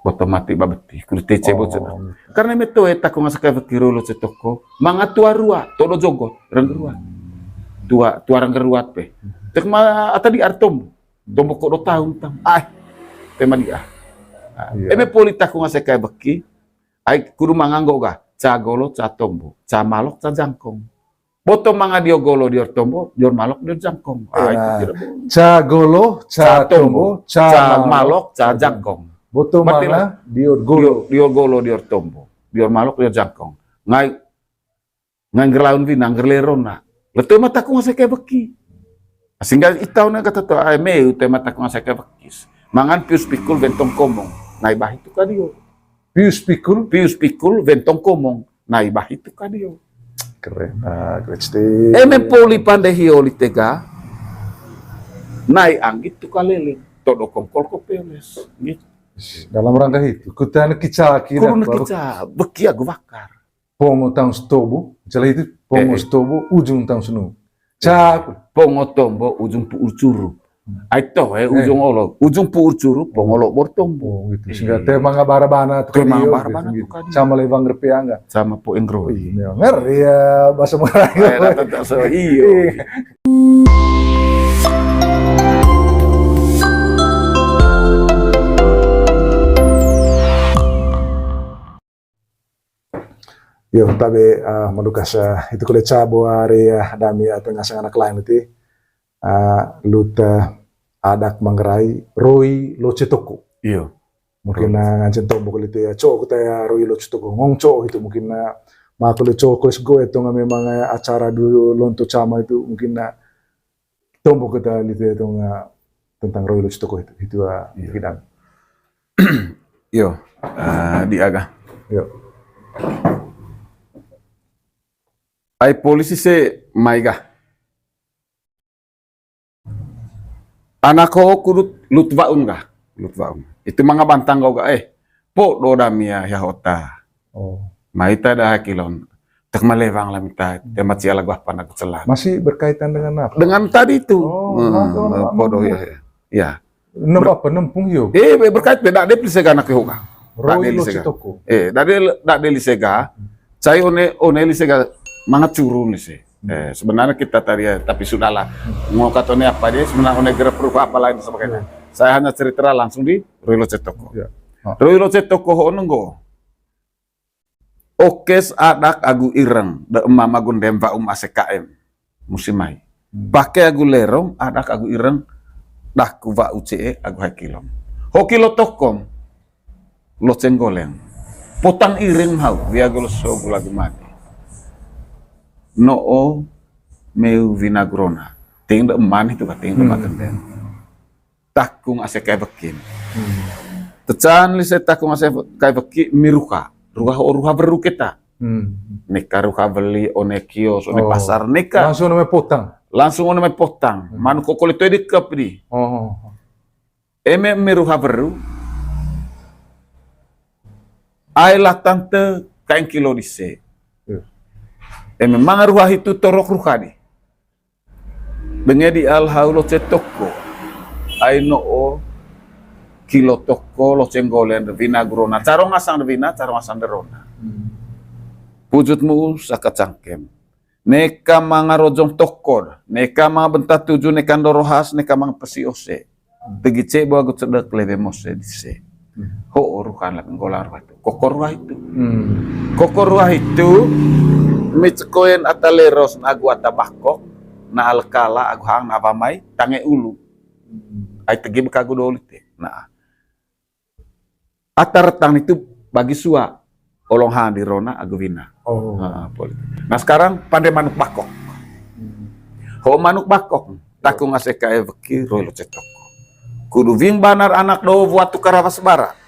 otomatis babeti kurite cebo cena karena meto eta ko ngasa ka kirolo cetoko manga tua rua todo jogo rang rua tua rang ruat pe tek ma atadi artom dombo ko do tahun tam tema dia eme polita ko ngasa ka beki ai kudu manganggo ga ca golo ca tombo ca malok ca jangkong boto manga dio golo dio tombo dio malok dio jangkong ca golo ca tombo ca malok ca jangkong boto manga dio golo dio tombo dio malok dio jangkong ngai ngelaun vina ngerlerona leto mata ko ngasa ka beki sehingga itaw na kata to ay meu te mata ko ngasa ka beki mangan pius pikul ventong komong nai bahitu ka dio pius pikul ventong komong nai bahitu ka dio keren krecte eme poli pande hioli tega nai anggit tu kalele todo kongkol ko peles gitu dalam rangka itu kita kica kira beki aku bakar pongo tang stobu jala itu pongo stobu ujung tang sunu ca pongo tombo ujung puur curu aito ujung olo ujung puur curu pongo lo bortombo gitu sehingga tema ngabarabana tuh sama lewang grepeanga sama po engro ngeri ya bahasa Melayu iyo yo tabe madukas itu kulit cabo area dami tengah sang anak lain itu luta adak mangrai roi lo cetoko iyo mungkin ngancen tombo kulit ya cok kita ya roi lo cetoko ngong cok itu mungkin kulit cok kulit go itu memang acara dulu lonto cama itu mungkin tombo kita lihat itu tentang roi lo cetoko itu mungkin yo di aga yo ai polisi se maiga anako kudut lutvaun itu mga bantang ga po do damia ya hota maita dah kilon tak malewang lamita temat siala gua panak celah masih berkaitan dengan apa dengan tadi itu podo ya nempung yo berkait beda de plisega nak yoga roi lo citoko dade lisega cai one lisega mga curu nih sih. Sebenarnya kita tadi tapi sudahlah. Mau katone apa dia sebenarnya one gerak apa lain sebagainya. Saya hanya cerita langsung di Roylo Cetoko. Roylo Cetoko honenggo. Okes adak agu ireng de emam agun demva ACKM musimai. Pakai agu lerong adak agu ireng dah kuva UCE agu hakilom. Hokilo tokom lo cenggoleng. Potang iring mau dia golo so lagu mati. Noo meu vinagrona ting de eman itu ting de magenden takung ase kay bekin tecan lise takung ase kay beki miruka ruha beru kita neka ruha beli one kios one pasar neka langsung nome potang manu kokol itu edit kap di eme miruha beru ailah tante kain kilo dise memang ruah itu torok ruhani. Bengedi al haulo cetoko. Aino o kilo toko lo cenggolen vinagrona. Carong asang vina, carong asang derona. Pujutmu sakat cangkem. Neka mga rojong toko. Neka mga bentat tuju neka ndorohas neka mga pesiose. Begice bawa gue cedek lebe mose dise. Ho ruhan lah penggolar itu. Kokor ruah itu mitskoen ataleros na agu atabakok na alkala agu hang na pamay tange ulu ay tegi bekagu dolite nah atartang itu bagi sua olong hang di rona agu vina nah sekarang pandai manuk bakok ho manuk bakok takung aseka eveki roylo cetoko kudu ving banar anak do watu karawas bara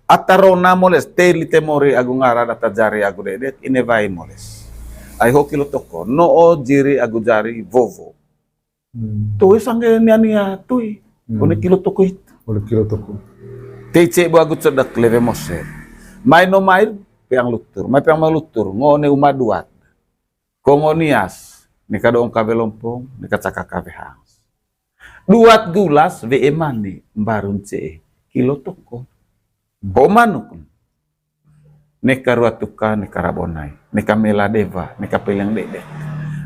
atarona moles teli temori agu ngara data jari agu dedet inevai moles ai hokilo toko no o jiri agu jari vovo tuh sangge niania tuh one kilo toko itu tece bu agu cedak leve mose mai no mai piang lutur ngone umaduat kongonias nika doong kabelompong nika cakak kabehang duat gulas ve emani mbarun ce kilo toko. Ko manuk. Neka ruatuka, neka rabonai, neka meladeva, neka pelang dede.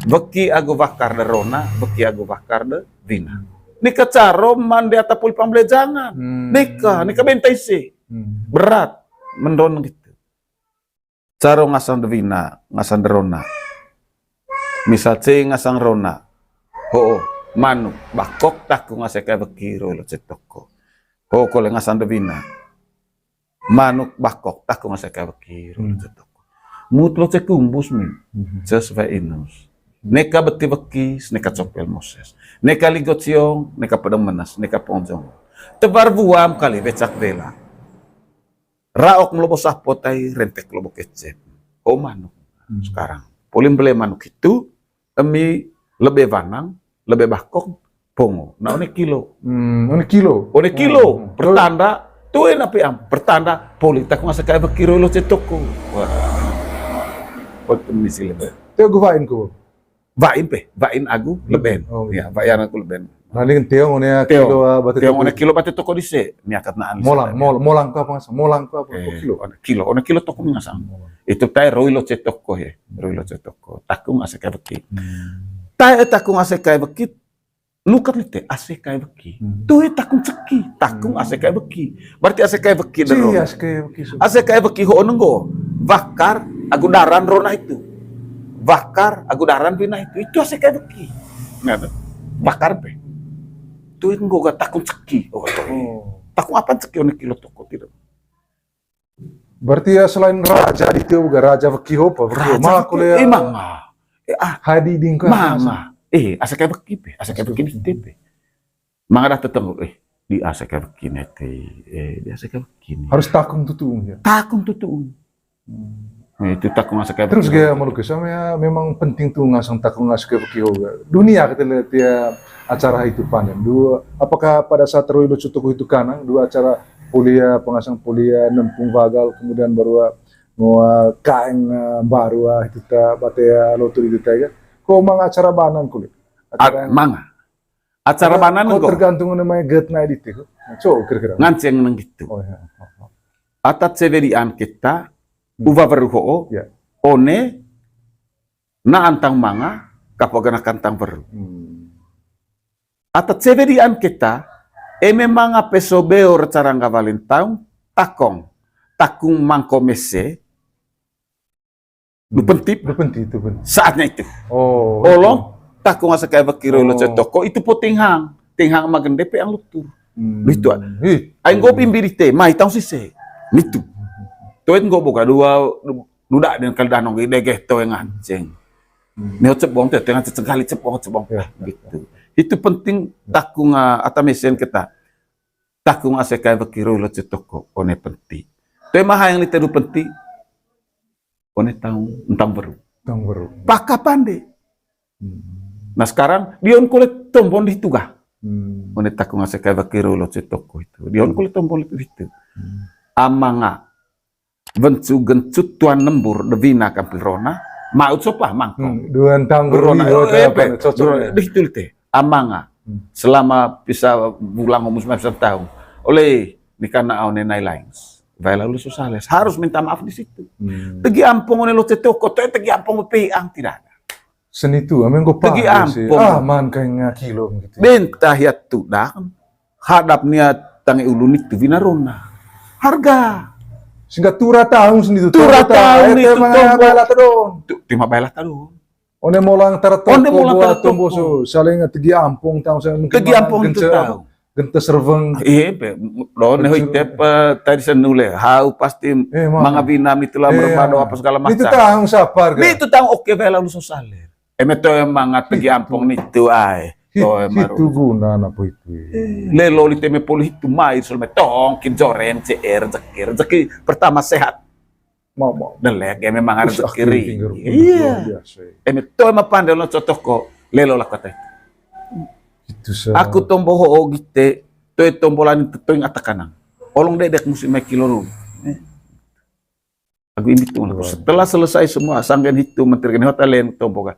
Beki agu bakar de rona, beki agu bakar de vina. Neka caro mande atapul pambelejangan. Neka bentai si. Berat, mendon gitu. Caro ngasang de vina, ngasang de rona. Misal ce ngasang rona. Ho, manuk, bakok taku ngasek kaya beki rolo cetoko. Ho, kole ngasang de vina. Manuk bakok taku ngasek kaya beki rolo cetoko. Mutlo ce kumbus min. Sesuai inus. Neka beti bekis, neka copel moses. Neka ligot siong, neka pedang menas, neka ponjong. Tebar buam kali becak vela. Raok melobo sapotai, rentek lobo kecep. Oh manuk. Sekarang. Polim beli manuk itu, emi lebih vanang, lebih bakok, pongo. Nah, one kilo. One kilo? One kilo. Pertanda, tuh napi am. Pertanda, politak masa kaya bekiro lo cetoko. Wah. Waktu misi lebih. Teo guvain ko. Vain agu leben. Ya, vayan aku leben. Naling teo ngone kilo batet. Teo ngone kilo batet toko dise. Niakat na alis. Molang ka pa molang ka pa kilo. One kilo toko ngasang. Itu tay roilo cetoko he. Roilo cetoko. Takung ase kay beki. Tay takung ase kay beki. Lukat lite ase kay beki. Tuh takung ceki. Takung ase kay beki. Berarti ase kay beki dero. Ase kay beki ho nenggo. Bakar agu daran rona itu. Bakar agudaran pina itu ase kaya beki. Nah, bakar pe. Itu enggo ga takung ceki. Takung apa ceki one kilo toko tidak. Berarti ya selain raja itu juga raja beki hopa. Malah kuliah. Manga. Hadi dingka. Manga. Ase kaya beki pe. Ase kaya beki di tepe. Manga dah teteng di ase kaya beki nete. Di ase kaya beki. Harus takung tutung ya. Takung tutung. Itu takung ngasih kayak terus gaya melukis sama memang penting tuh ngasang takung ngasih kayak begitu dunia kita lihat ya acara itu panen dua apakah pada saat Roilo Cutuku itu kanang dua acara kuliah pengasang kuliah nempung vagal kemudian baru mau kain baru itu ta batea lotur itu ta ya kok mang acara banan kulit manga acara banan kok tergantung namanya get na itu coba kira-kira nganceng nang gitu atat severian kita uva veruho one na antang manga kapagana kantang veru. Atat severian kita manga pesobeo recaranga valentang takong takung mangkomese dupentip itu saatnya itu. Olong takung asa kaya bakiro lo cetoko itu po tinghang magende pe ang lutur. Itu aing go pimbirite mai tau sise. Nitu. Tuin go buka dua duda dan kaldanong ide geto yang nganceng. Neo cepong teh tengah cecengkali cepong gitu. Itu penting takung ata mesin kita. Takung ase kaya bakiro lo cetoko one penting. Tuh mah yang literu penting. One tang baru. Paka pande. Nah sekarang dion kulit tombon di tuga. One takung ase kaya bakiro lo cetoko itu. Dion kulit tombon itu. Amanga bencu gencut tuan nembur devina kampirona maut sopa mangkong duan tanggurona itu teh amanga selama bisa bulang umus macam tahun oleh nikana aune nailings lalu susales harus minta maaf di situ tegi ampung one lo cetoko tegi ampung peang tidak ada seni tu amen go pa tegi ampung man kayak kilo gitu bentah ya tu dah hadapnya tangi ulun itu vinarona harga sehingga tura tahun sendiri tura tahun itu bala tadon terima bala tadon one molang tarato buat tomboso saling tegi ampung tahun saya mungkin tegi ampung itu tahu gentes serveng pe lo neho itep tadi senule hau pasti mga binam itulah merbado apa segala macam itu tahun sapar itu tahun oke bela lu sosaler emeto emang tegi ampung itu ay itu guna apa itu lelo liteme poli itu mai sul metong kinjoren CR rezeki pertama sehat mau delek memang ada rezeki iya emeto emang pandai lo contoh kok lelo lah kata itu aku tombo ho gite to tombolan itu to ing atakanang olong dedek musim kilo aku imbitung setelah selesai semua sanggen itu menteri hotel yang tombo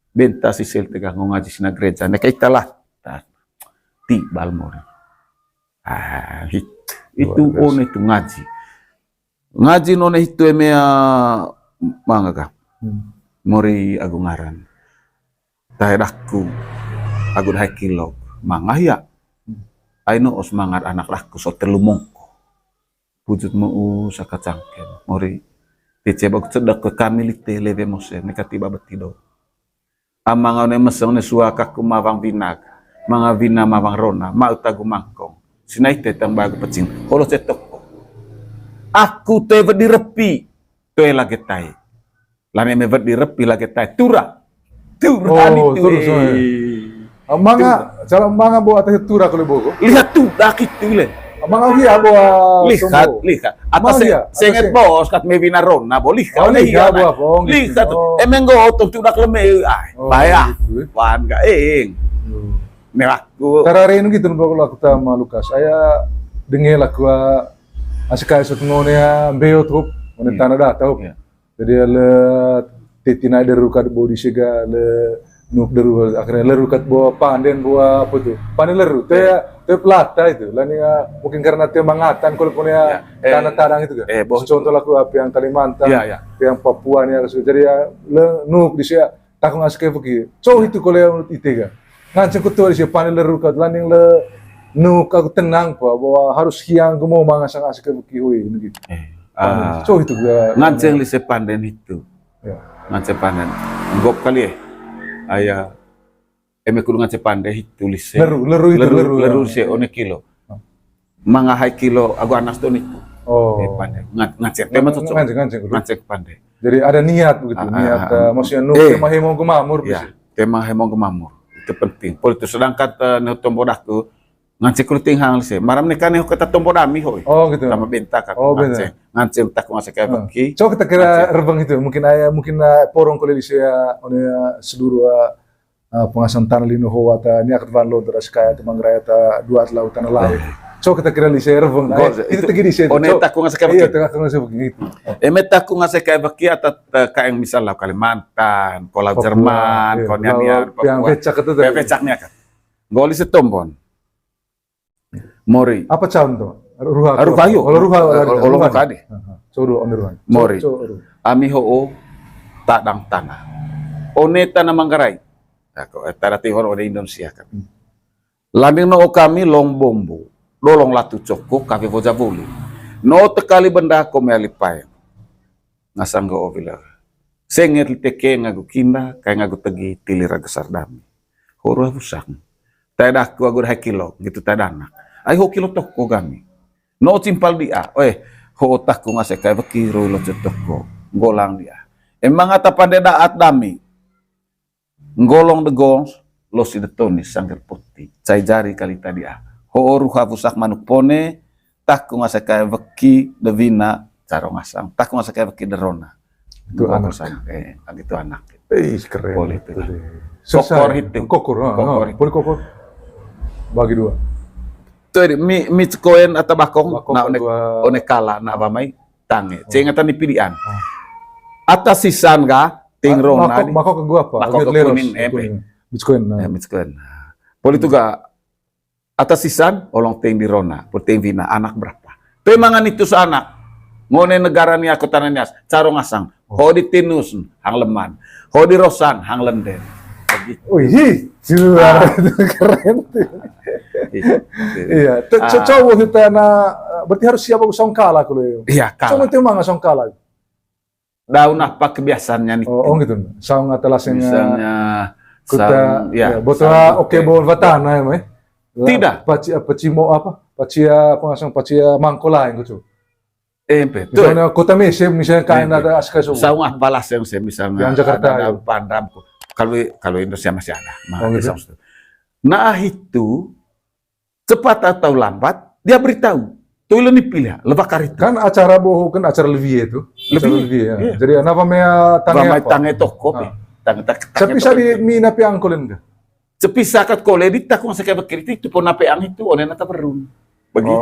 benta sisil tegang ngaji sina gereja nek italah ti balmor Itu one itu ngaji. Ngaji nona itu emea manga ka. Mori agungaran. Taedakku agun hakilog mangaya. Aino os mangar anak laku so telumongko. Wujud mo sa kacangken. Mori ticebag cedak ke kami lite leve mose nekatiba betido. Amang ne meseng ne suaka kumawang vinag. Mga vina mawang rona mautagu mangkong. Sinaite tang bago pecing. Holo cetok. Aku te direpi. Te lagi tai. Lame me direpi lagi tai. Tura. Tura itu. Mga buat tura kalau bogo. Lihat tuh dakit tuh le. Mga hiya buat lihat. Atas senget bos kat me vina rona bo lihat. Lihat buat. Lihat tuh. Emang go otok tuh dak leme. Ay, bayah. Wan ga ing. Melaku. Tararin gitu nunggu aku sama Lukas. Saya dengar lagu asik sut ngone ya beo tuh ngone tanah dah tahu. Jadi le titina derukat bodi sega le nuk deru akhirnya lerukat bawa panden bawa apa tuh panden leru te plata itu lah nih mungkin karena te mangatan kalau punya tanah tarang itu kan. Contoh lagu apa yang Kalimantan, yang Papua nih jadi ya le nuk di sini takung asik begitu. Cow itu kalau yang itu kan. Nganceng kutu di sini panden lerukat lah nih le nuk aku tenang pak bahwa harus hiang gue mau mangasang asik begitu gitu. Cow itu gua nganceng lise panden itu. Nganceng panden. Gop kali ya. Ayah, kudu nganceng panden itu lise. Leru se one kilo. Mga hai kilo agu anas tuh itu. Panden. Nganceng. Tema cocok. Nganceng panden. Jadi ada niat begitu. Niat maksudnya nuk tema hemong gemamur. Ya, tema hemong gemamur. Itu penting. Politik sedangkan tombodaku nganceng kuliting hang lise. Maram nikah nih kata tombodami hoi. Gitu. Sama bentak aku nganceng. Nganceng tak nganceng kayak beki. Coba kita kira rebang itu. Mungkin porong kalau lise oleh seluruh pengasan tanah lino hoa ta ni akat van lo terus kayak temang raya ta dua laut tanah laut. Coba kita kira lise rebang. Itu tegi di sini. One tak nganceng kayak beki. Iya, tak nganceng begitu. Tak nganceng kayak beki atau kayak misalnya Kalimantan, Pulau Jerman, Konyanian, yang becak itu. Yang becaknya kan. Goli setombon. Mori. Apa contoh? Ruha yuk. Ruha kade. Coba on ruha. Mori. Ami ho tak dang tanah. One tanah Manggarai. Ako tara tihor ode Indonesia kan. Landing no kami long bombo. Dolong latu coko kafe voja buli. No tekali benda ko me alipai. Ngasang go ovila. Senger teke ngagu kinda kay ngagu tegi tilira gesar dami. Horo busang. Tadak ko agur hakilo gitu tadana. Ay ho kilo toko kami. No simpal dia. Ho otak ko nga se kay bakiro lo toko. Golang dia. Emang ata pande daat dami. Ngolong de gons lo si detoni sangger putih. Cai jari kali tadi Ho ruha busak manuk pone tak ko nga se kay baki de vina caro ngasang. Tak ko nga se kay baki de rona. Itu anak. Itu anak. Keren. Politik. Kokor itu. Kokor. Kokor. Bagi dua. Tuh mi koen atau bakong na one kala na bamay tange. Cengatan ni pilihan. Atas sisan ga tingron na. Bako ke gua apa? Bako ke kuning Bitcoin. Bitcoin. Poli itu ga atas sisan olong ting di rona, ting vina anak berapa? Tuh mangan itu sa anak. Ngone negara ni aku tanahnya caro ngasang. Ho di tinus hang leman. Ho di rosan hang lenden. Wih, keren tuh. Iya, coba kita berarti harus siap usang kalah kalau. Iya, kalah. Coba itu mangga song kalah. Daun apa kebiasaannya nih? Gitu. Saung atalasnya. Misalnya, ya. Botol oke bol batana ya, tidak. Pacimo apa? Pacia pengasang pacia mangkola yang gitu. Betul. Misalnya kota Mesir, misalnya kain ada askas. Saung apalas yang saya misalnya. Yang Jakarta. Pandam. Kalau Indonesia masih ada. Gitu. Nah itu cepat atau lambat dia beritahu. Tuh ini pilih lebakar itu. Kan acara bohong kan acara Levie itu. Levie ya. Iya. Jadi apa mea tange toko. Tapi bisa di mina pe angkolen enggak? Cepisa kat kole di takung saya berkritik itu pun nape ang itu onen nata berun. Begitu.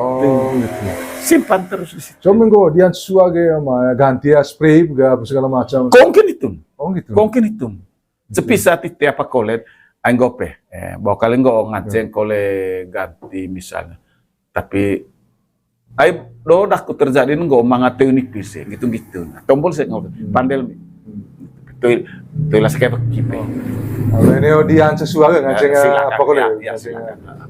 Gitu. Simpan terus di situ. So minggu dian suage sama ganti spray juga segala macam. Kongkin itu. Gitu. Kongkin itu. Cepisa titik apa kolet anggope. Bawa kalian go ngaceng kole ganti misalnya. Tapi Ay do dak ku terjadi nggo mga unik pise gitu-gitu. Nah, tombol saya ngomong pandel tu lah saya kipe. Ini odian sesuatu ngajeng apa kole. Ya, silakan.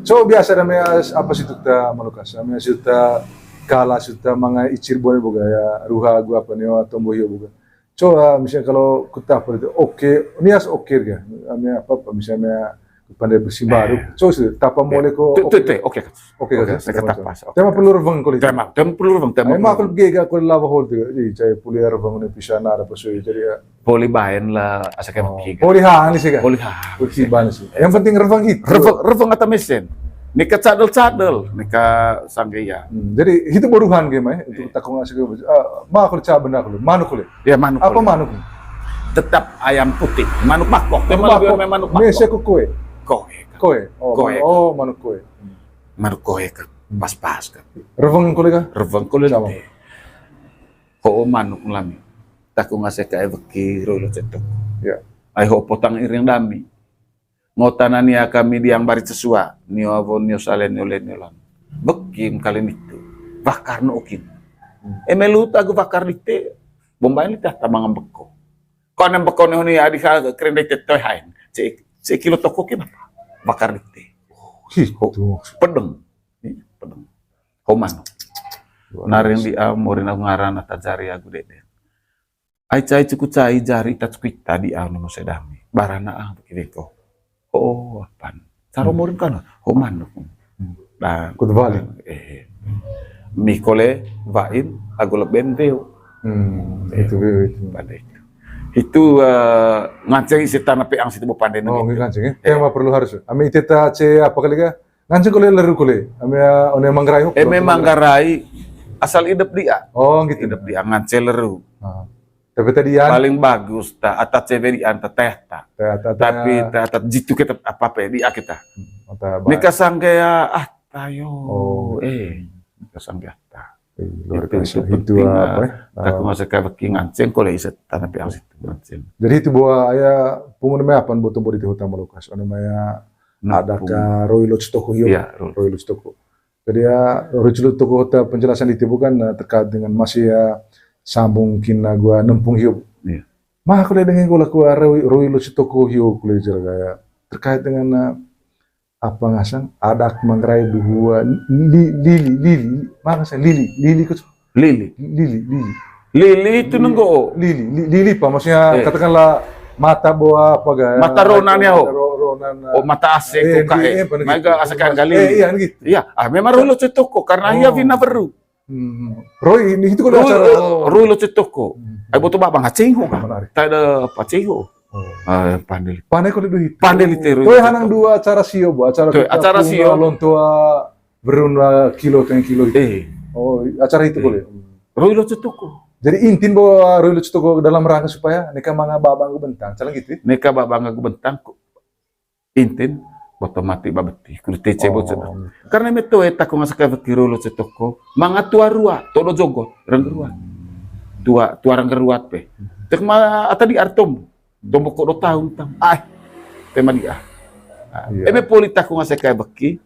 So biasa namanya apa sih kita malukas? Namanya suta kala suta mga icir boleh boga ya ruha gua apa nih atau bohio boga. So misalnya kalau kita apa itu oke, ini as oke ya. Namanya apa misalnya pandai bersimbaru. So tapa boleh ko Oke. Saya kata pas. Tema perlu revang ko lito. Tema perlu bang tema. Ay makul gega ko lava hol tiga. Jadi cai puli revang ni pisana ada pasoy jadi. Poli bayan lah asa kayak begitu. Poli ha ni siga. Poli ha. Puli ban sih. Yang penting revang hit. Revang atau mesin. Nika cadel, nika sanggaya. Jadi itu boruhan game itu takung ngasih ke. Makul cah benda ko. Manuk ko. Ya manuk. Apa manuk? Tetap ayam putih. Manuk makok. Manuk makok. Mese ko koe. Koe. Oh, manuk koe. Manuk koe kan. Pas-pas kan. Revang ko ka? Revang ko Sama. Ho manuk lami. Takung ngasih kayak beki rolo cetok. Ya. Ay ho potang iring dami. Ngotana niya kami diang barit sesua. Niyo avon niyo salen niyo len niyo lang. Bekim kalin itu. Bakar no okin. Meluta gu bakar dite. Bombayin lita tamang beko. Kau nang beko ni adik keren dite toy hain. Si kilo toko kita bakar dite. Pedeng. Pedeng. Homan. Naring di amorin aku ngaran atajari aku dede. Ai cai cukup cai jari tatkuita di anu no sedami. Barana ang kiko. Oh, apan. Caro morin kan. Homan. Dan Kudvali. Mikole vain aku lebendeu. Itu. Pandai. Itu nganceng isi tanah peang situ pandai Oh, nganceng ya. Yang perlu harus. Ami teta ce apa kali ka? Nganceng kole leru kole. Ami one manggarai hok. Memang garai asal hidup dia. Oh, gitu. Hidup dia ngancel leru. Tapi tadi ya. Paling bagus ta atat cewek di anta teh ta. Tapi atat jitu kita apa dia kita. Nika sangkaya tayo. Nika sangkaya ta. Luar biasa. Itu apa ya? Aku masih kayak nganceng kalau iset tanah piang situ nganceng. Jadi itu bahwa ayah pungun namanya apa buat tumbuh di hutan Malukas. Namanya ada ke Roylo Citoko hiyo. Iya, Roylo Citoko. Jadi ya Roylo Citoko penjelasan itu bukan terkait dengan masih ya sambung kina gua nempung hiyo. Iya. Mah aku dengan gua laku Roylo Citoko hiyo kuliah kayak terkait dengan apa ngasang ada mangrai dua lili mana sih lili itu nunggu lili apa maksudnya katakanlah mata bawa apa gaya mata ronan mata ase kok mega asakan gali iya memang rulo cetoko karena ia vina beru Roy ini itu kalau acara rulo cetoko ay butuh babang hacingo kan tak ada pacingo pandai ko duit. Pandai literu. Toy hanang dua acara sio bu, acara sio lontua berun kilo kilo. Oh, acara itu boleh. Roylo Cetoko. Jadi intin bahwa Roylo Cetoko dalam rangka supaya neka mga babang bentang, calang gitu. Neka babang bentang intin boto mati babeti kulite cebo karena meto eta ko ngasaka Roylo Cetoko mga tua rua todo jogo rang rua. Tua rang ruat pe. Tek ma atadi artom. Dombo ko 2 tahun tam. Ay, tema dia. Eme polita ko nga sa kay baki.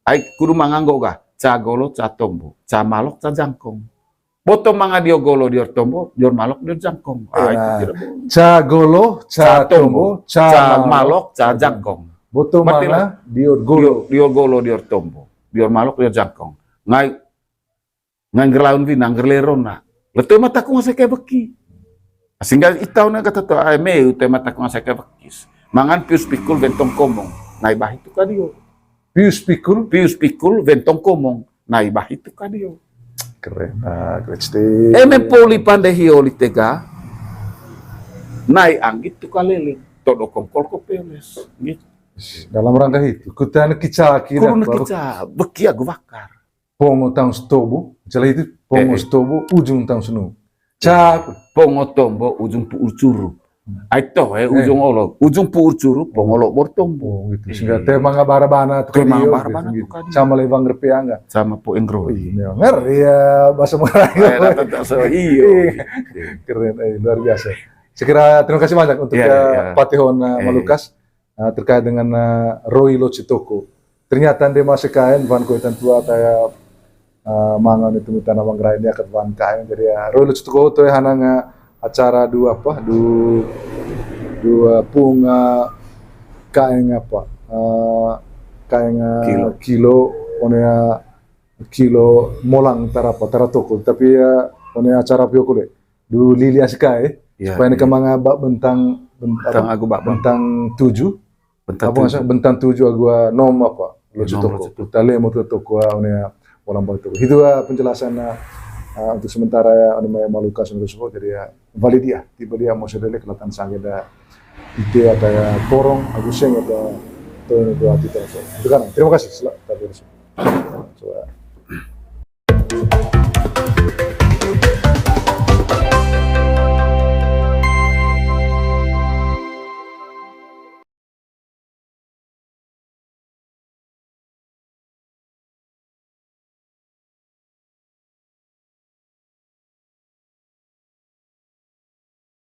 Ay kudu manganggo ga. Ca golo, ca tombo, ca malok, ca jangkong. Boto mga diogolo dior tombo, dior malok, dior jangkong. Ay, ca golo, ca tombo, ca malok, ca jangkong. Boto mga dior golo, dior tombo, dior malok, dior jangkong. Ngay ngerlaun vina, ngerleron na. Leto mata ko nga sa kay baki. Sehingga itaw na katato ay may tema ta ko sa kavakis. Mangan pius pikul ventong komong. Naibah itu ka diyo. Pius pikul ventong komong. Naibah itu ka diyo. Keren. Keren. Men poli pandai hioli tega. Nai anggit tu kalele. Todo kongkol ko peles. Gitu. Dalam rangka itu, kita nak kicaki. Kurun kica, beki aku bakar. Pongo tang stobu, jalan itu pongo stobu ujung tang sunu. Cak pongo tombo ujung puur curu. Aito ujung olo, ujung puur curu pongo lo bortombo. Gitu. Sehingga teh mangga barabana tu mangga barabana tu kan. Sama lewang repianga. Sama po engro. Nger ya bahasa Melayu. Iya. Keren, luar biasa. Sekira terima kasih banyak untuk Patihon Malukas terkait dengan Roylo Citoko. Ternyata dia masih kain bukan kuitan tua kayak mangan itu minta nama ngerain dia ketwan kain jadi ya rolo cutu ko to hananga acara dua punga kain apa kain kilo onea kilo molang tara toko tapi ya onea acara pio kule du lili asikae supaya ini kemanga bentang 7 bentang 7 agua nom apa lo toko tale mo toko onea orang Batu. Itu penjelasan untuk sementara ya anime Maluka Sunusbo jadi ya valid ya tiba dia mau sedele kelihatan sangat ada ide atau ya korong aguseng atau itu kan terima kasih selamat